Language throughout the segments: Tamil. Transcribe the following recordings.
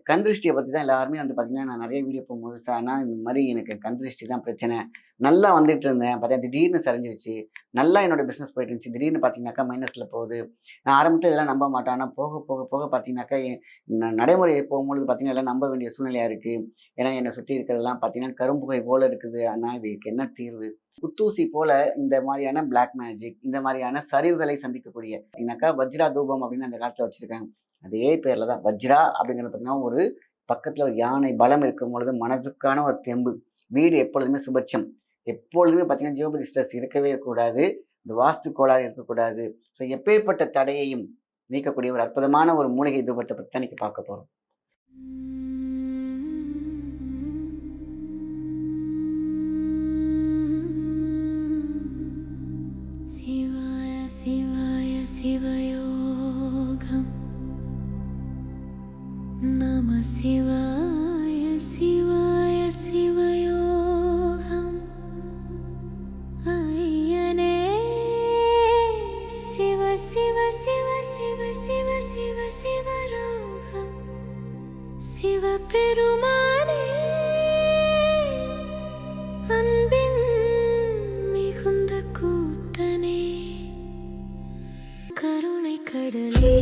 கண் திருஷ்டிய பத்தி தான் எல்லாருமே வந்து பார்த்தீங்கன்னா, நான் நெறைய வீடியோ போகும்போது, "சார் நான் இந்த மாரி எனக்கு கண் திருஷ்டி தான் பிரச்சனை. நல்லா வந்துட்டு இருந்தேன். பார்த்தா திடீர்னு சரிஞ்சிருச்சு. நல்லா என்னோட பிசினஸ் போயிட்டு இருந்துச்சு. திடீர்னு பார்த்தீங்கன்னாக்கா மைனஸ்ல போகுது." நான் ஆரம்பத்தில இதெல்லாம் நம்ப மாட்டேன். ஆனா போக, போக, போக பார்த்தீங்கன்னாக்கா, நடைமுறை போகும்பொழுது பார்த்தீங்கன்னா, எல்லாம் நம்ப வேண்டிய சூழ்நிலையா இருக்கு. ஏன்னா, என்னை சுத்தி இருக்கிறதெல்லாம் பார்த்தீங்கன்னா, கரும்புகை போல இருக்குது. அண்ணா இதுக்கு என்ன தீர்வு? குத்தூசி போல இந்த மாரியான பிளாக் மேஜிக், இந்த மாரியான சரிவுகளை சந்திக்கக்கூடிய பார்த்தீங்கன்னாக்கா, வஜ்ரா தூபம் அப்படின்னு அந்த காலத்தில வச்சிருக்காங்க. அதே பேர்ல தான். வஜ்ரா அப்படிங்கிறது பார்த்தீங்கன்னா, ஒரு பக்கத்துல ஒரு யானை பலம் இருக்கும் பொழுது மனதுக்கான ஒரு தெம்பு. வீடு எப்பொழுதுமே சுபட்சம். எப்பொழுதுமே பார்த்தீங்கன்னா, ஜியோபதி ஸ்ட்ரெஸ் இருக்கவே கூடாது. இந்த வாஸ்து கோளாறு இருக்கக்கூடாது. ஸோ எப்பேர்ப்பட்ட தடையையும் நீக்கக்கூடிய ஒரு அற்புதமான ஒரு மூலிகை தூபத்த பத்தி தான் இன்னைக்கு பார்க்க போறோம். சிவாய சிவாய சிவயோகம் நம சிவாய சிவாய சிவயோகம் ஐயனே சிவ சிவ சிவ சிவ சிவ சிவ சிவரோகம் சிவபெருமானே அன்பின் மிகுந்த கூத்தனே கருணை கடலே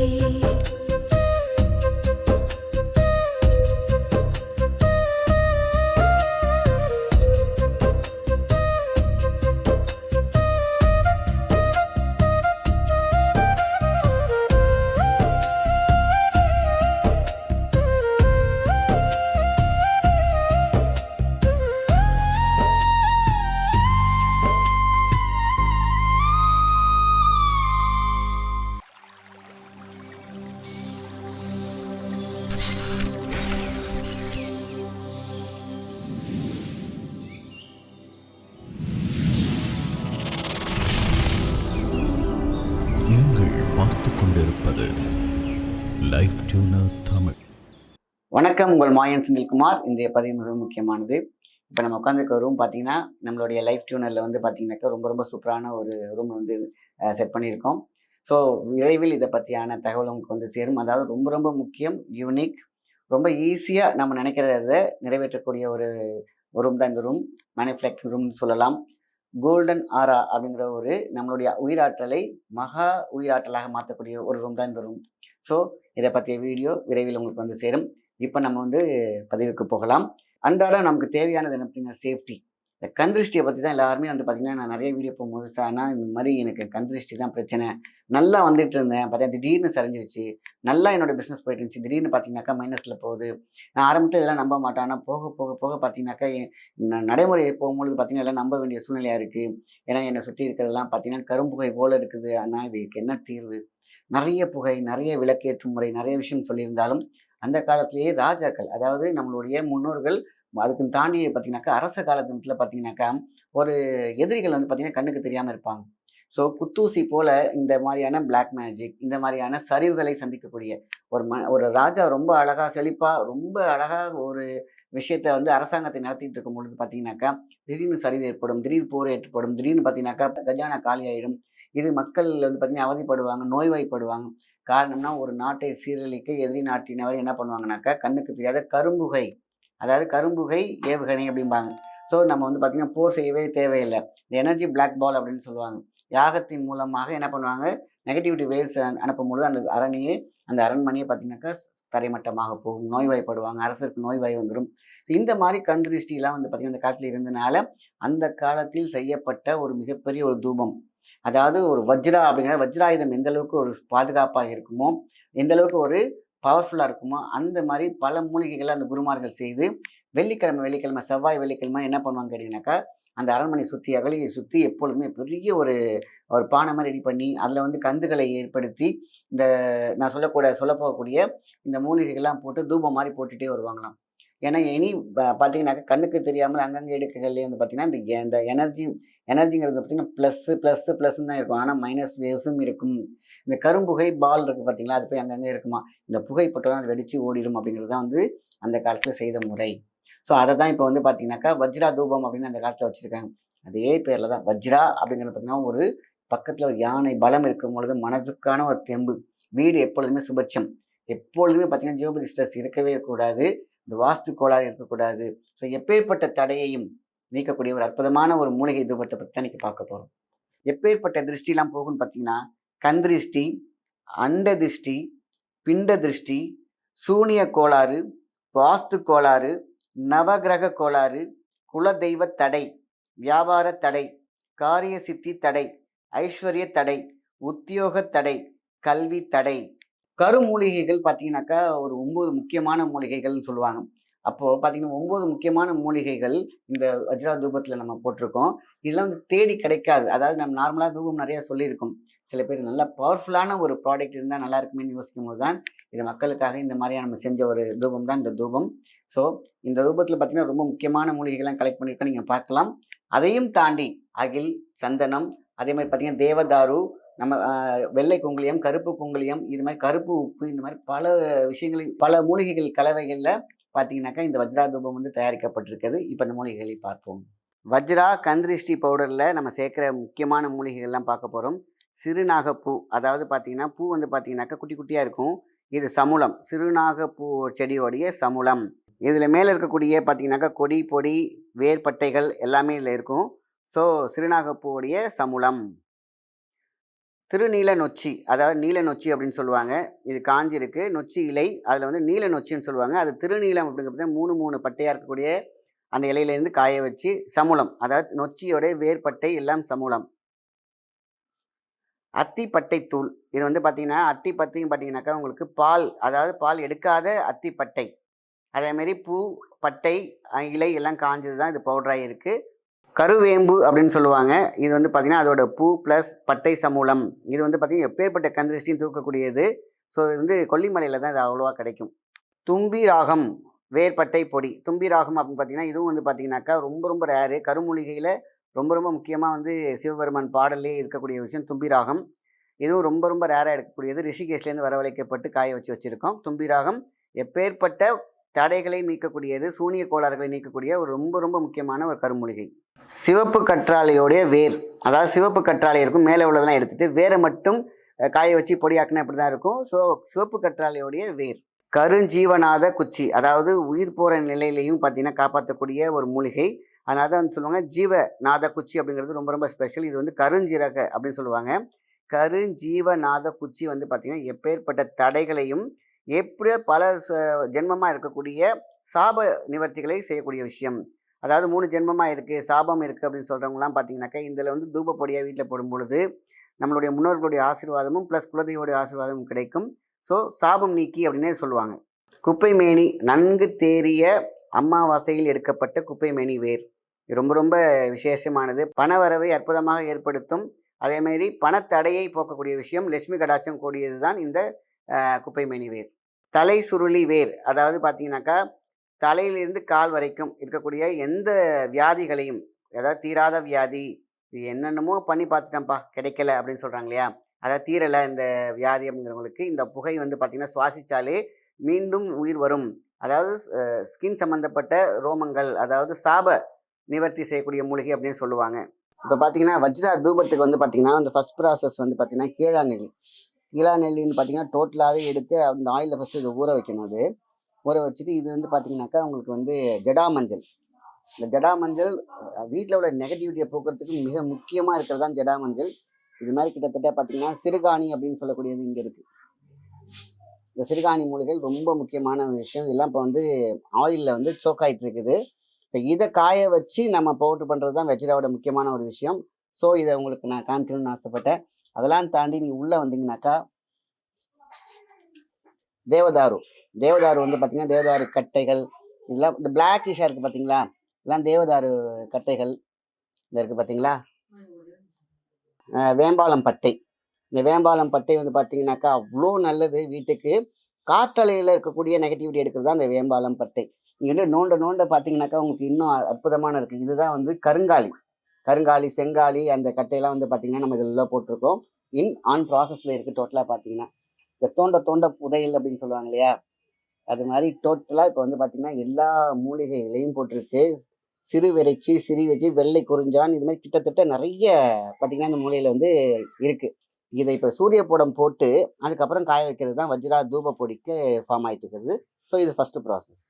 நீங்கள் பார்த்துக் கொண்டிருப்பது லைஃப் டியூனர் தமிழ். வணக்கம். உங்கள் மாயன் செந்தில்குமார். இன்றைய பதிவு மிகவும் முக்கியமானது. இப்ப நம்ம உட்கார்ந்திருக்க ரூம் பார்த்தீங்கன்னா, நம்மளுடைய லைஃப் டியூனர்ல வந்து பார்த்தீங்கன்னாக்கா, ரொம்ப ரொம்ப சூப்பரான ஒரு ரூம் வந்து செட் பண்ணியிருக்கோம். ஸோ விரைவில் இத பத்தியான தகவல் உங்களுக்கு வந்து சேரும். அதாவது ரொம்ப ரொம்ப முக்கியம், யூனிக், ரொம்ப ஈஸியா நம்ம நினைக்கிறத நிறைவேற்றக்கூடிய ஒரு ரூம் தான் இந்த ரூம். மேனிஃபேக்சரிங் ரூம்னு சொல்லலாம். கோல்டன் ஆரா அப்படிங்கிற ஒரு நம்மளுடைய உயிராற்றலை மகா உயிராற்றலாக மாற்றக்கூடிய ஒரு ரூம் தான் இந்த ரூம். ஸோ இதை பற்றிய வீடியோ விரைவில் உங்களுக்கு வந்து சேரும். இப்போ நம்ம வந்து பதிவுக்கு போகலாம். அன்றாடம் நமக்கு தேவையானது என்ன பார்த்தீங்கன்னா சேஃப்டி. இந்த கண் திருஷ்டியை பற்றி தான் எல்லாருமே வந்து பார்த்தீங்கன்னா, நான் நிறைய வீடியோ போகும்போது, "சார் நான் இந்த மாதிரி எனக்கு கண் திருஷ்டி தான் பிரச்சனை. நல்லா வந்துட்டு இருந்தேன். பார்த்தா திடீர்னு சரிஞ்சிருச்சு. நல்லா என்னோட பிஸ்னஸ் போயிட்டு இருந்துச்சு. திடீர்னு பார்த்தீங்கன்னாக்கா மைனஸில் போகுது." நான் ஆரம்பத்தில் இதெல்லாம் நம்ப மாட்டேன். ஆனால் போக, போக, போக பார்த்தீங்கன்னாக்கா, நடைமுறை போகும்பொழுது பார்த்தீங்கன்னா, எல்லாம் நம்ப வேண்டிய சூழ்நிலையா இருக்கு. ஏன்னா, என்னை சுத்தி இருக்கிறதெல்லாம் பார்த்தீங்கன்னா, கரும்புகை போல இருக்குது. அண்ணா இதுக்கு என்ன தீர்வு? நெறைய புகை, நெறைய விளக்கேற்றும் முறை, நெறைய விஷயம் சொல்லியிருந்தாலும், அந்த காலத்திலேயே ராஜாக்கள், அதாவது நம்மளுடைய முன்னோர்கள் அதுக்கும் தாண்டி பார்த்தீங்கன்னாக்கா, அரச காலத்துல பார்த்தீங்கன்னாக்கா, ஒரு எதிரிகள் வந்து பார்த்தீங்கன்னா, கண்ணுக்கு தெரியாம இருப்பாங்க. ஸோ குத்தூசி போல இந்த மாரியான பிளாக் மேஜிக், இந்த மாரியான சரிவுகளை சந்திக்கக்கூடிய ஒரு ராஜா ரொம்ப அழகா, செழிப்பா, ரொம்ப அழகா ஒரு விஷயத்த வந்து அரசாங்கத்தை நடத்திட்டு இருக்கும் பொழுது பார்த்தீங்கன்னாக்கா, திடீர்னு சரிவு ஏற்படும், திடீர் போர் ஏற்படும், திடீர்னு பார்த்தீங்கன்னாக்கா, கஜானா காலியாயிடும். இது மக்கள் வந்து பார்த்தீங்கன்னா அவதிப்படுவாங்க, நோய்வாய்ப்படுவாங்க. காரணம்னா, ஒரு நாட்டை சீரழிக்க எதிரி நாட்டினவர் என்ன பண்ணுவாங்கனாக்கா, கண்ணுக்கு தெரியாத கரும்புகை, அதாவது கரும்புகை ஏவுகணை அப்படிம்பாங்க. ஸோ நம்ம வந்து பார்த்தீங்கன்னா, போர் செய்யவே தேவையில்ல. இந்த எனர்ஜி பிளாக் பால் அப்படின்னு சொல்லுவாங்க. யாகத்தின் மூலமாக என்ன பண்ணுவாங்க, நெகட்டிவிட்டி வேவ்ஸ் அனுப்பும்பொழுது அந்த அரண்மனையே பார்த்தீங்கன்னாக்கா தரைமட்டமாக போகும். நோய்வாய்ப்படுவாங்க. அரசருக்கு நோய்வாய் வந்துரும். இந்த மாரி கண் திருஷ்டிலாம் வந்து பார்த்தீங்கன்னா, அந்த காலத்துல இருந்தனால, அந்த காலத்தில் செய்யப்பட்ட ஒரு மிகப்பெரிய ஒரு தூபம். அதாவது ஒரு வஜ்ரா அப்படிங்கிற வஜ்ராயுதம் எந்த அளவுக்கு ஒரு பாதுகாப்பாக இருக்குமோ, எந்த அளவுக்கு ஒரு பவர்ஃபுல்லா இருக்குமோ, அந்த மாரி பல மூலிகைகள அந்த குருமார்கள் செய்து, வெள்ளிக்கிழமை, செவ்வாய், வெள்ளிக்கிழமை என்ன பண்ணுவாங்க கேட்டீங்கன்னாக்கா, அந்த அரண்மனை சுத்தி, அகழியை சுத்தி எப்பொழுதுமே பெரிய ஒரு ஒரு பானை மாரி ரெடி பண்ணி, அதில வந்து கந்துகளை ஏற்படுத்தி, இந்த நான் சொல்லப்போகக்கூடிய இந்த மூலிகைகள்லாம் போட்டு தூபம் மாரி போட்டுட்டே வருவாங்களாம். ஏன்னா, பார்த்தீங்கன்னாக்கா, கண்ணுக்கு தெரியாமல் அங்கங்க இடுக்குகள்லயே வந்து பார்த்தீங்கன்னா, இந்த எனர்ஜிங்கிறது பார்த்தீங்கன்னா, ப்ளஸ்ஸுன்னு தான் இருக்கும். ஆனா மைனஸ் வேவ்ஸும் இருக்கும். இந்த கரும்புகை பால் இருக்கு பார்த்தீங்களா, அது போய் அங்கங்க இருக்குமா. இந்த புகை பட்டோன அது வெடிச்சு ஓடிரும் அப்படிங்கிறது தான் வந்து அந்த காலத்துல செய்த முறை. ஸோ அத தான் இப்ப வந்து பார்த்தீங்கன்னாக்கா, வஜ்ரா தூபம் அப்படின்னு அந்த காலத்துல வச்சிருக்காங்க. அதே பேர்ல தான். வஜ்ரா அப்படிங்கிறது பார்த்தீங்கன்னா, ஒரு பக்கத்துல ஒரு யானை பலம் இருக்கும் பொழுது மனதுக்கான ஒரு தெம்பு. வீடு எப்பொழுதுமே சுபட்சம். எப்பொழுதுமே பார்த்தீங்கன்னா ஜியோபதி ஸ்ட்ரெஸ் இருக்கவே கூடாது, இந்த வாஸ்து கோளாறு இருக்கக்கூடாது. ஸோ எப்பேற்பட்ட தடையையும் நீக்கக்கூடிய ஒரு அற்புதமான ஒரு மூலிகை தூபத்தை பற்றி தான் இன்னைக்கு பார்க்க போகிறோம். எப்பேற்பட்ட திருஷ்டிலாம் போகும்னு பார்த்தீங்கன்னா, கண் திருஷ்டி, அண்ட திருஷ்டி, பிண்ட திருஷ்டி, சூனிய கோளாறு, வாஸ்து கோளாறு, நவகிரக கோளாறு, குலதெய்வ தடை, வியாபார தடை, காரிய சித்தி தடை, ஐஸ்வர்ய தடை, உத்தியோக தடை, கல்வி தடை. கருமூலிகைகள் பார்த்தீங்கன்னாக்கா ஒரு 9 முக்கியமான மூலிகைகள்னு சொல்லுவாங்க. அப்போ பார்த்தீங்கன்னா 9 முக்கியமான மூலிகைகள் இந்த வஜ்ரா தூபத்தில் நம்ம போட்டிருக்கோம். இதெல்லாம் வந்து தேடி கிடைக்காது. அதாவது நம்ம நார்மலாக தூபம் நிறைய சொல்லியிருக்கோம். சில பேர் நல்ல பவர்ஃபுல்லான ஒரு ப்ராடக்ட் இருந்தால் நல்லா இருக்குமேன்னு யோசிக்கும் போது தான் இது மக்களுக்காக இந்த மாதிரியாக நம்ம செஞ்ச ஒரு தூபம் தான் இந்த தூபம். ஸோ இந்த தூபத்தில் பார்த்தீங்கன்னா ரொம்ப முக்கியமான மூலிகைகள்லாம் கலெக்ட் பண்ணியிருக்கோம், நீங்கள் பார்க்கலாம். அதையும் தாண்டி அகில், சந்தனம், அதே மாதிரி பார்த்தீங்கன்னா தேவதாரு, நம்ம வெள்ளை குங்குளியம், கருப்பு குங்குளியம், இது மாதிரி கருப்பு உப்பு, இந்த மாதிரி பல விஷயங்கள், பல மூலிகைகள் கலவைகளில் பார்த்தீங்கன்னாக்கா இந்த வஜ்ரா தூபம் வந்து தயாரிக்கப்பட்டிருக்கிறது. இப்போ இந்த மூலிகைகளை பார்ப்போம். வஜ்ரா கந்திருஷ்டி பவுடரில் நம்ம சேர்க்குற முக்கியமான மூலிகைகள்லாம் பார்க்க போகிறோம். சிறுநாகப்பூ, அதாவது பார்த்தீங்கன்னா பூ வந்து பார்த்தீங்கன்னாக்கா குட்டி குட்டியாக இருக்கும். இது சமுளம், சிறுநாகப்பூ செடியோடைய சமுளம். இதில் மேலே இருக்கக்கூடிய பார்த்தீங்கன்னாக்கா கொடி, பொடி, வேர்பட்டைகள் எல்லாமே இதில் இருக்கும். ஸோ சிறுநாகப்பூவுடைய சமுளம். திருநீல நொச்சி, அதாவது நீல நொச்சி அப்படின்னு சொல்லுவாங்க. இது காஞ்சிருக்கு, நொச்சி இலை, அதில் வந்து நீல நொச்சின்னு சொல்லுவாங்க. அது திருநீலம் அப்படிங்கிறது 3 பட்டையாக இருக்கக்கூடிய அந்த இலையிலேருந்து காய வச்சு சமுளம், அதாவது நொச்சியோட வேர்பட்டை எல்லாம் சமுளம். அத்திப்பட்டை தூள், இது வந்து பார்த்தீங்கன்னா அத்திப்பத்தையும் பார்த்தீங்கன்னாக்கா உங்களுக்கு பால், அதாவது பால் எடுக்காத அத்திப்பட்டை. அதேமாரி பூ, பட்டை, இலை எல்லாம் காஞ்சது தான் இது பவுடராக இருக்குது. கருவேம்பு அப்படின்னு சொல்லுவாங்க. இது வந்து பார்த்திங்கன்னா அதோட பூ ப்ளஸ் பட்டை சமூலம். இது வந்து பார்த்திங்கன்னா எப்பேற்பட்ட கந்திருஷ்டியும் தூக்கக்கூடியது. ஸோ இது வந்து கொல்லிமலையில் தான் இது அவ்வளோவா கிடைக்கும். தும்பி ராகம் வேர்பட்டை பொடி. தும்பி ராகம் அப்படின்னு பார்த்திங்கன்னா இதுவும் வந்து பார்த்திங்கனாக்கா ரொம்ப ரேரு. கருமூலிகையில் ரொம்ப முக்கியமாக வந்து சிவபெருமான் பாடல்லே இருக்கக்கூடிய விஷயம் தும்பி ராகம். இதுவும் ரொம்ப ரேராக எடுக்கக்கூடியது. ரிஷிகேஷ்லேருந்து வரவழைக்கப்பட்டு காய வச்சுருக்கோம். தும்பி ராகம் எப்பேற்பட்ட தடைகளை நீக்கக்கூடியது, சூனிய கோளாறுகளை நீக்கக்கூடிய ஒரு ரொம்ப முக்கியமான ஒரு கருமூலிகை. சிவப்பு கற்றாழையோடைய வேர், அதாவது சிவப்பு கற்றாழை இருக்கும், மேலே உள்ளதெல்லாம் எடுத்துகிட்டு வேரை மட்டும் காய வச்சு பொடியாக்கினா இப்படி தான் இருக்கும். ஸோ சிவப்பு கற்றாழையோடைய வேர். கருஞ்சீவநாத குச்சி, அதாவது உயிர் போகிற நிலையிலையும் பார்த்தீங்கன்னா காப்பாற்றக்கூடிய ஒரு மூலிகை. அதனால தான் வந்து சொல்லுவாங்க ஜீவநாத குச்சி அப்படிங்கிறது ரொம்ப ஸ்பெஷல். இது வந்து கருஞ்சீரக அப்படின்னு சொல்லுவாங்க. கருஞ்சீவநாத குச்சி வந்து பார்த்திங்கன்னா எப்பேற்பட்ட தடைகளையும் எப்படியோ பல ஜென்மமாக இருக்கக்கூடிய சாப நிவர்த்திகளை செய்யக்கூடிய விஷயம். அதாவது 3 ஜென்மமாக இருக்குது, சாபம் இருக்குது அப்படின்னு சொல்கிறவங்களாம் பார்த்தீங்கன்னாக்கா இதில் வந்து தூபப்பொடியாக வீட்டில் போடும் பொழுது நம்மளுடைய முன்னோர்களுடைய ஆசீர்வாதமும் ப்ளஸ் குலதெய்வோடைய ஆசீர்வாதமும் கிடைக்கும். ஸோ சாபம் நீக்கி அப்படின்னே சொல்லுவாங்க. குப்பைமேனி, நன்கு தேறிய அமாவாசையில் எடுக்கப்பட்ட குப்பைமேனி வேர் ரொம்ப விசேஷமானது. பணவரவை அற்புதமாக ஏற்படுத்தும். அதேமாரி பணத்தடையை போக்கக்கூடிய விஷயம், லட்சுமி கடாட்சம் கூடியது தான் இந்த குப்பைமேனி வேர். தலை சுருளி வேர், அதாவது பார்த்தீங்கன்னாக்கா தலையிலிருந்து கால் வரைக்கும் இருக்கக்கூடிய எந்த வியாதிகளையும், அதாவது தீராத வியாதி, இது என்னென்னமோ பண்ணி பார்த்துட்டேன்ப்பா கிடைக்கல அப்படின்னு சொல்கிறாங்க இல்லையா, அதாவது தீரலை இந்த வியாதி அப்படிங்கிறவங்களுக்கு இந்த புகை வந்து பார்த்திங்கன்னா சுவாசித்தாலே மீண்டும் உயிர் வரும். அதாவது ஸ்கின் சம்மந்தப்பட்ட ரோமங்கள், அதாவது சாப நிவர்த்தி செய்யக்கூடிய மூலிகை அப்படின்னு சொல்லுவாங்க. இப்போ பார்த்தீங்கன்னா வஜ்ரா தூபத்துக்கு வந்து பார்த்திங்கன்னா அந்த ஃபஸ்ட் ப்ராசஸ் வந்து பார்த்திங்கன்னா கீழாநெல்லின்னு பார்த்தீங்கன்னா டோட்டலாகவே எடுத்து அந்த ஆயிலில் ஃபஸ்ட்டு இதை ஊற வைக்கணும். அது ஊற வச்சுட்டு இது வந்து பார்த்தீங்கன்னாக்கா உங்களுக்கு வந்து ஜடாமஞ்சள். இந்த ஜடாமஞ்சள் வீட்டில் உள்ள நெகட்டிவிட்டியை போக்குறதுக்கு மிக முக்கியமாக இருக்கிறது தான் ஜடாமஞ்சள். இது மாதிரி கிட்டத்தட்ட பார்த்தீங்கன்னா சிறுகாணி அப்படின்னு சொல்லக்கூடியது இங்கே இருக்குது. இந்த சிறுகாணி மூலிகள் ரொம்ப முக்கியமான விஷயம். இதெல்லாம் இப்போ வந்து ஆயிலில் வந்து சோக் ஆகிட்டு இருக்குது. இப்போ இதை காய வச்சு நம்ம பவுட்ரு பண்ணுறது தான் வஜ்ராவோட முக்கியமான ஒரு விஷயம். ஸோ இதை உங்களுக்கு நான் காமிக்கணும்னு ஆசைப்பட்டேன். அதெல்லாம் தாண்டி நீ உள்ளே வந்தீங்கன்னாக்கா தேவதாரு வந்து பார்த்தீங்கன்னா தேவதாரு கட்டைகள் இதெல்லாம் இந்த பிளாக்கிஷாக இருக்குது பார்த்தீங்களா, இதெல்லாம் தேவதாரு கட்டைகள் இந்த இருக்குது பார்த்தீங்களா. வேம்பாலம் பட்டை, இந்த வேம்பாலம் பட்டை வந்து பார்த்தீங்கன்னாக்கா அவ்வளோ நல்லது வீட்டுக்கு. காற்றலையில் இருக்கக்கூடிய நெகட்டிவிட்டி எடுக்கிறது தான் இந்த வேம்பாலம் பட்டை. நீங்கள் வந்து நோண்ட பார்த்தீங்கன்னாக்கா உங்களுக்கு இன்னும் அற்புதமான இருக்குது. இதுதான் வந்து கருங்காலி, செங்காலி, அந்த கட்டையெல்லாம் வந்து பார்த்தீங்கன்னா நம்ம இதில் போட்டிருக்கோம். ஆன் ப்ராசஸில் இருக்குது. டோட்டலாக பார்த்தீங்கன்னா இந்த தோண்ட புதையல் அப்படின்னு சொல்லுவாங்க இல்லையா, அது மாதிரி டோட்டலாக இப்போ வந்து பார்த்திங்கன்னா எல்லா மூலிகைகளையும் போட்டிருக்கு. சிறு வச்சு வெள்ளை குறிஞ்சான், இது மாதிரி கிட்டத்தட்ட நிறைய பார்த்திங்கன்னா இந்த மூலிகையில் வந்து இருக்குது. இதை இப்போ சூரிய படம் போட்டு அதுக்கப்புறம் காய வைக்கிறது தான் வஜ்ரா தூப பொடிக்கு ஃபார்ம் ஆகிட்டு இருக்குது. ஸோ இது ஃபர்ஸ்ட் ப்ராசஸ்.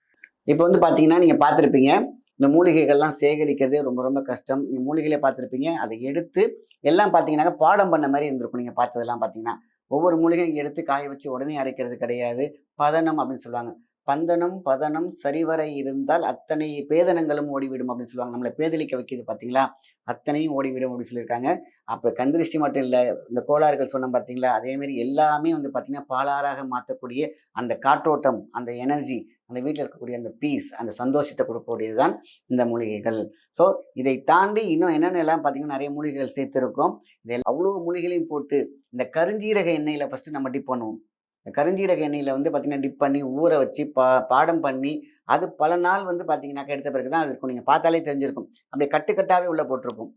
இப்போ வந்து பார்த்தீங்கன்னா நீங்கள் பார்த்துருப்பீங்க, இந்த மூலிகைகள்லாம் சேகரிக்கிறது ரொம்ப ரொம்ப கஷ்டம். நீங்கள் மூலிகையிலே பார்த்துருப்பீங்க, அதை எடுத்து எல்லாம் பார்த்தீங்கன்னாக்கா பாடம் பண்ண மாதிரி இருந்திருக்கும். நீங்கள் பார்த்ததெல்லாம் பார்த்தீங்கன்னா ஒவ்வொரு மூலிகையும் எடுத்து காய வச்சு உடனே அரைக்கிறது கிடையாது. பதனம் அப்படின்னு சொல்லுவாங்க. பந்தனம் பதனம் சரிவர இருந்தால் அத்தனை பேதனங்களும் ஓடிவிடும் அப்படின்னு சொல்லுவாங்க. நம்மளை பேதலிக்க வைக்கிது பார்த்தீங்களா, அத்தனையும் ஓடிவிடும் அப்படின்னு சொல்லியிருக்காங்க. அப்போ கந்திருஷ்டி மட்டும் இல்லை, இந்த கோளாறுகள் சொன்னோம் பார்த்தீங்களா, அதேமாரி எல்லாமே வந்து பார்த்தீங்கன்னா பாலாறாக மாற்றக்கூடிய அந்த காற்றோட்டம், அந்த எனர்ஜி, அந்த வீட்டில் இருக்கக்கூடிய அந்த பீஸ், அந்த சந்தோஷத்தை கொடுக்கக்கூடியது தான் இந்த மூலிகைகள். ஸோ இதை தாண்டி இன்னும் என்னென்னலாம் பார்த்தீங்கன்னா நிறைய மூலிகைகள் சேர்த்துருக்கோம். இதை அவ்வளோ மூலிகைகளையும் போட்டு இந்த கருஞ்சீரக எண்ணெயில் ஃபஸ்ட்டு நம்ம டிப் பண்ணுவோம். இந்த கருஞ்சீரக எண்ணெயில் வந்து பார்த்தீங்கன்னா டிப் பண்ணி ஊற வச்சு பாடம் பண்ணி அது பல நாள் வந்து பார்த்தீங்கன்னாக்கா எடுத்த பிறகு தான் அது இருக்கும். நீங்கள் பார்த்தாலே தெரிஞ்சிருக்கும், அப்படியே கட்டுக்கட்டாகவே உள்ளே போட்டிருக்கும்.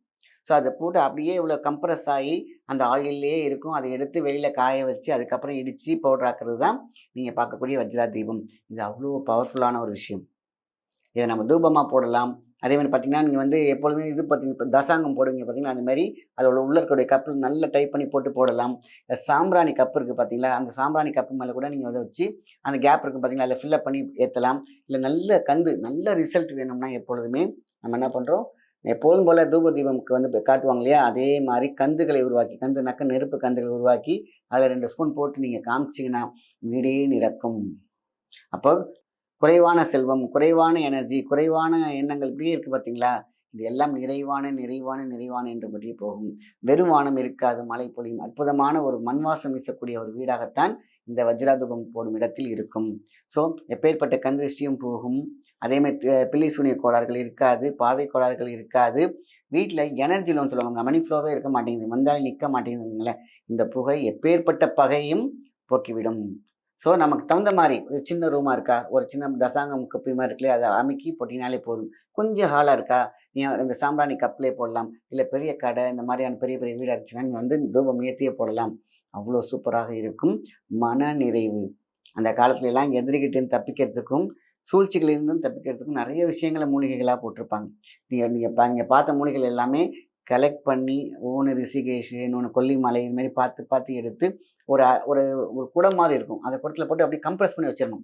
ஸோ அதை போட்டு அப்படியே இவ்வளோ கம்ப்ரஸ் ஆகி அந்த ஆயிலே இருக்கும். அதை எடுத்து வெளியில் காய வச்சு அதுக்கப்புறம் இடித்து பவுடர் ஆக்குறது தான் நீங்கள் பார்க்கக்கூடிய வஜ்ரா தீபம். இது அவ்வளோ பவர்ஃபுல்லான ஒரு விஷயம். இதை நம்ம தூபமாக போடலாம். அதே மாதிரி பார்த்தீங்கன்னா நீங்கள் வந்து எப்பொழுதுமே இது பார்த்தீங்க, இப்போ தசாங்கம் போடுவீங்க பார்த்தீங்கன்னா, அந்த மாதிரி அதோட உள்ள இருக்கக்கூடிய கப்பில் நல்லா டைப் பண்ணி போடலாம். சாம்பிராணி கப்பு இருக்குது பார்த்தீங்களா, அந்த சாம்பிராணி கப்பு மேலே கூட நீங்கள் அதை வச்சு அந்த கேப் இருக்குது பார்த்தீங்களா, அதில் ஃபில்லப் பண்ணி ஏற்றலாம். இல்லை நல்ல ரிசல்ட் வேணும்னா எப்பொழுதுமே நம்ம என்ன பண்ணுறோம், எப்போதும் போல் தூப தீபம்க்கு வந்து காட்டுவாங்க இல்லையா, அதே மாதிரி கந்துகளை உருவாக்கி, கந்துனாக்க நெருப்பு கந்துகளை உருவாக்கி அதில் 2 ஸ்பூன் போட்டு நீங்கள் காமிச்சிங்கன்னா வீடே நிரக்கும். அப்போ குறைவான செல்வம், குறைவான எனர்ஜி, குறைவான எண்ணங்கள் இப்படியே இருக்குது பார்த்தீங்களா, இது எல்லாம் நிறைவான என்று பற்றி போகும். வெறும் வானம் இருக்காது, மழை பொழியும். அற்புதமான ஒரு மண்வாசம் வீசக்கூடிய ஒரு வீடாகத்தான் இந்த வஜ்ரா தூபம் போடும் இடத்தில் இருக்கும். ஸோ எப்பேற்பட்ட கந்திருஷ்டியும் போகும். அதேமாதிரி பில்லி சூனிய கோளாறுகள் இருக்காது, பார்வை கோளாறுகள் இருக்காது. வீட்டில் எனர்ஜி லோன் சொல்லுவாங்க, மணி ஃப்ளோவே இருக்க மாட்டேங்குது, வந்தாலும் நிற்க மாட்டேங்குதுங்களே, இந்த புகை எப்பேற்பட்ட பகையும் போக்கிவிடும். ஸோ நமக்கு தகுந்த மாதிரி ஒரு சின்ன ரூமாக இருக்கா, ஒரு சின்ன தசாங்கம் கப்பி மாதிரி இருக்குல்லையே, அதை அமைக்கி போட்டிங்கனாலே போதும். கொஞ்சம் ஹாலாக இருக்கா, நீங்கள் இந்த சாம்பிராணி கப்பிலே போடலாம். இல்லை பெரிய கடை இந்த மாதிரியான பெரிய பெரிய வீடாக இருந்துச்சுன்னா நீங்கள் வந்து தூபம் ஏற்றியே போடலாம். அவ்வளோ சூப்பராக இருக்கும். மன நிறைவு. அந்த காலத்துலலாம் எதிரிகிட்டேருந்து தப்பிக்கிறதுக்கும் சூழ்ச்சிகளிலிருந்தும் தப்பிக்கிறதுக்கும் நிறைய விஷயங்களை மூலிகைகளாக போட்டிருப்பாங்க. நீங்கள் பார்த்த மூலிகைகள் எல்லாமே கலெக்ட் பண்ணி ஒவ்வொன்று ரிஷிகேஷ், இன்னொன்று கொல்லிமலை, இது மாதிரி பார்த்து எடுத்து ஒரு ஒரு ஒரு குடம் மாதிரி இருக்கும். அந்த குடத்தில் போட்டு அப்படியே கம்ப்ரெஸ் பண்ணி வச்சிடணும்.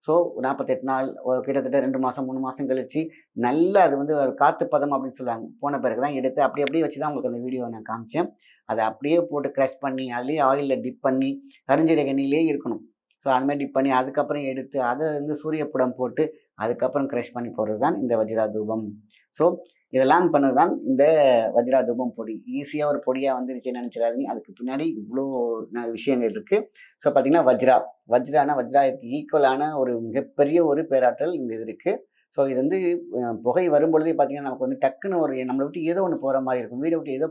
ஸோ 48 நாள், கிட்டத்தட்ட 2 மாதம் 3 மாதம் கழிச்சு நல்லா அது வந்து ஒரு காற்று பதம் அப்படின்னு சொல்லுவாங்க. போன பிறகு தான் எடுத்து அப்படியே வச்சு தான் உங்களுக்கு அந்த வீடியோவை நான் காமிச்சேன். அதை அப்படியே போட்டு க்ரஷ் பண்ணி அதுலேயே ஆயிலில் டிப் பண்ணி கரிஞ்சீரக எண்ணெயிலே இருக்கணும். ஸோ அது மாதிரி டிப் பண்ணி அதுக்கப்புறம் எடுத்து அதை வந்து சூரியப்புடம் போட்டு அதுக்கப்புறம் க்ரஷ் பண்ணி போடுறது தான் இந்த வஜ்ரா தூபம். ஸோ இதெல்லாம் பண்ணது தான் இந்த வஜ்ரா தூபம் பொடி. ஈஸியாக ஒரு பொடியாக வந்துருச்சுன்னு நினச்சிடாதீங்க, அதுக்கு பின்னாடி இவ்வளோ விஷயங்கள் இருக்குது. ஸோ பார்த்தீங்கன்னா வஜ்ரா இதுக்கு ஈக்குவலான ஒரு மிகப்பெரிய ஒரு பேராற்றல் இந்த இது இருக்குது. ஸோ இது வந்து புகை வரும்பொழுதே பார்த்தீங்கன்னா நமக்கு வந்து டக்குன்னு ஒரு நம்மளை விட்டு ஏதோ ஒன்று போகிற மாதிரி இருக்கும், வீடை விட்டு ஏதோ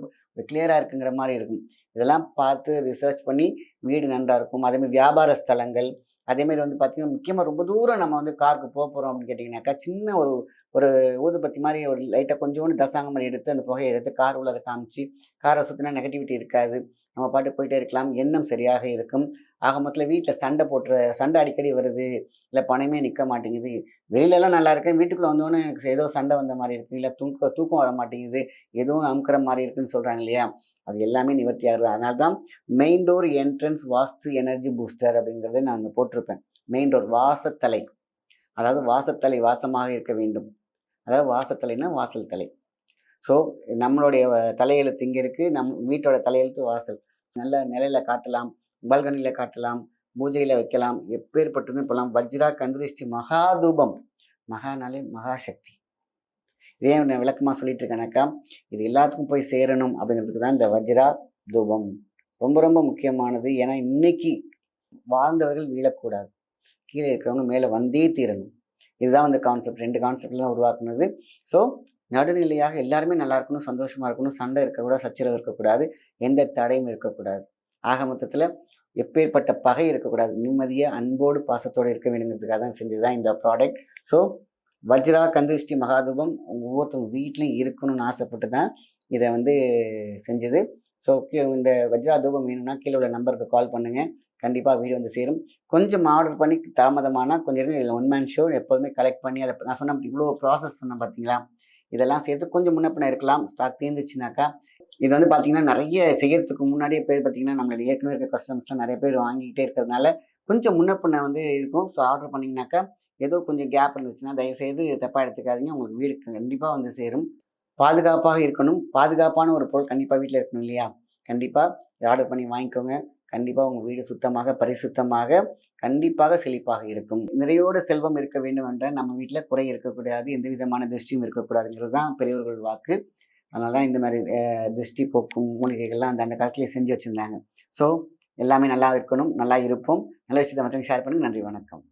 கிளியராக இருக்குங்கிற மாதிரி இருக்கும். இதெல்லாம் பார்த்து ரிசர்ச் பண்ணி வீடு நன்றாக இருக்கும். அதேமாதிரி வியாபார ஸ்தலங்கள், அதேமாதிரி வந்து பார்த்திங்கன்னா முக்கியமாக ரொம்ப தூரம் நம்ம வந்து காருக்கு போகிறோம் அப்படின்னு கேட்டிங்கனாக்கா, சின்ன ஒரு ஒரு ஊதுபத்தி மாதிரி ஒரு லைட்டாக கொஞ்சோண்டு தசாங்கம் மாதிரி எடுத்து அந்த புகையை எடுத்து கார் உள்ள காமிச்சு காரை சுற்றினா நெகட்டிவிட்டி இருக்காது, நம்ம பாட்டு போயிட்டே இருக்கலாம், எண்ணம் சரியாக இருக்கும். ஆக மொத்தத்தில் வீட்டில் சண்டை அடிக்கடி வருது, இல்லை பணமே நிற்க மாட்டேங்குது, வெளியிலலாம் நல்லா இருக்கேன், வீட்டுக்குள்ளே வந்தோன்னே எனக்கு ஏதோ சண்டை வந்த மாதிரி இருக்குது, இல்லை தூக்கம் வர மாட்டேங்குது, எதுவும் அமுக்கிற மாதிரி இருக்குதுன்னு சொல்கிறாங்க இல்லையா, அது எல்லாமே நிவர்த்தி ஆகுது. அதனால தான் மெயின் டோர் என்ட்ரன்ஸ் வாஸ்து எனர்ஜி பூஸ்டர் அப்படிங்கிறத நான் அங்கே போட்டிருப்பேன். மெயின் டோர் வாசத்தலை, அதாவது வாசத்தலை வாசமாக இருக்க வேண்டும். அதாவது வாசத்தலைன்னா வாசல் தலை. ஸோ நம்மளுடைய தலையெழுத்து இங்கே இருக்குது, வீட்டோட தலையெழுத்து வாசல். நல்ல நிலையில் காட்டலாம், பால்கனியில் காட்டலாம், பூஜையில் வைக்கலாம், எப்பேற்பட்டதும் இப்போலாம். வஜ்ரா கந்திருஷ்டி மகாதூபம். மகானாலே மகாசக்தி. இதே நான் விளக்கமாக சொல்லிட்டு இருக்கேனாக்கா, இது எல்லாத்துக்கும் போய் சேரணும் அப்படிங்கிறதுக்கு தான் இந்த வஜ்ரா தூபம் ரொம்ப ரொம்ப முக்கியமானது. ஏன்னா இன்னைக்கு வாழ்ந்தவர்கள் வீழக்கூடாது, கீழே இருக்கிறவங்க மேலே வந்தே தீரணும். இதுதான் வந்து கான்செப்ட். 2 கான்செப்டில் தான் உருவாக்குனது. ஸோ நடுநிலையாக எல்லாருமே நல்லா இருக்கணும், சந்தோஷமாக இருக்கணும், சண்டை இருக்கக்கூடாது, சச்சரவு இருக்கக்கூடாது, எந்த தடையும் இருக்கக்கூடாது. ஆக மொத்தத்தில் எப்பேற்பட்ட பகை இருக்கக்கூடாது, நிம்மதியாக அன்போடு பாசத்தோடு இருக்க வேண்டுங்கிறதுக்காக தான் செஞ்சது தான் இந்த ப்ராடக்ட். ஸோ வஜ்ரா கந்திருஷ்டி மகாதூபம் ஒவ்வொருத்தவங்க வீட்லையும் இருக்கணும்னு ஆசைப்பட்டு தான் இதை வந்து செஞ்சது. ஸோ இந்த வஜ்ரா தூபம் வேணும்னா கீழே உள்ள நம்பருக்கு கால் பண்ணுங்கள், கண்டிப்பாக வீடு வந்து சேரும். கொஞ்சம் ஆர்டர் பண்ணி தாமதமானால் கொஞ்சம் இதில் ஒன் மேன் ஷோ எப்போதுமே கலெக்ட் பண்ணி அதை நான் சொன்ன இவ்வளோ ப்ராசஸ் சொன்னேன் பார்த்தீங்களா, இதெல்லாம் சேர்த்து கொஞ்சம் முன்ன பின்ன இருக்கலாம். ஸ்டாக் தீர்ந்துச்சுனாக்கா இது வந்து பார்த்தீங்கன்னா, நிறைய செய்யறதுக்கு முன்னாடியே பேர் பார்த்தீங்கன்னா, நம்மளுடைய ஏற்கனவே இருக்க கஸ்டமர்ஸ்லாம் நிறைய பேர் வாங்கிக்கிட்டே இருக்கிறதுனால, கொஞ்சம் முன்ன பின்ன வந்து இருக்கும். ஸோ ஆர்டர் பண்ணீங்கனாக்கா, ஏதோ கொஞ்சம் கேப் இருந்துச்சுன்னா, தயவுசெய்து தப்பா எடுத்துக்காதீங்க. உங்களுக்கு வீடு கண்டிப்பா வந்து சேரும். பாதுகாப்பாக இருக்கணும். பாதுகாப்பான ஒரு பொருள் கண்டிப்பா வீட்ல இருக்கணும் இல்லையா? கண்டிப்பா ஆர்டர் பண்ணி வாங்கிக்கோங்க. கண்டிப்பா உங்க வீடு சுத்தமாக, பரிசுத்தமாக, கண்டிப்பாக செழிப்பாக இருக்கும். நிறையோடு செல்வம் இருக்க வேண்டும் என்ற நம்ம வீட்ல குறை இருக்கக்கூடாது. எந்த விதமான திருஷ்டியும் இருக்கக்கூடாதுங்கிறது தான் பெரியவர்கள் வாக்கு. அதனால தான் இந்த மாரி திருஷ்டி போக்கும் மூலிகைகள்லாம் அந்த அந்த காலத்திலேயே செஞ்சு வச்சிருந்தாங்க. ஸோ எல்லாமே நல்லா இருக்கணும். நல்லா இருப்போம். நல்ல விஷயத்த மத்தவங்களுக்கு ஷேர் பண்ணுங்க. நன்றி, வணக்கம்.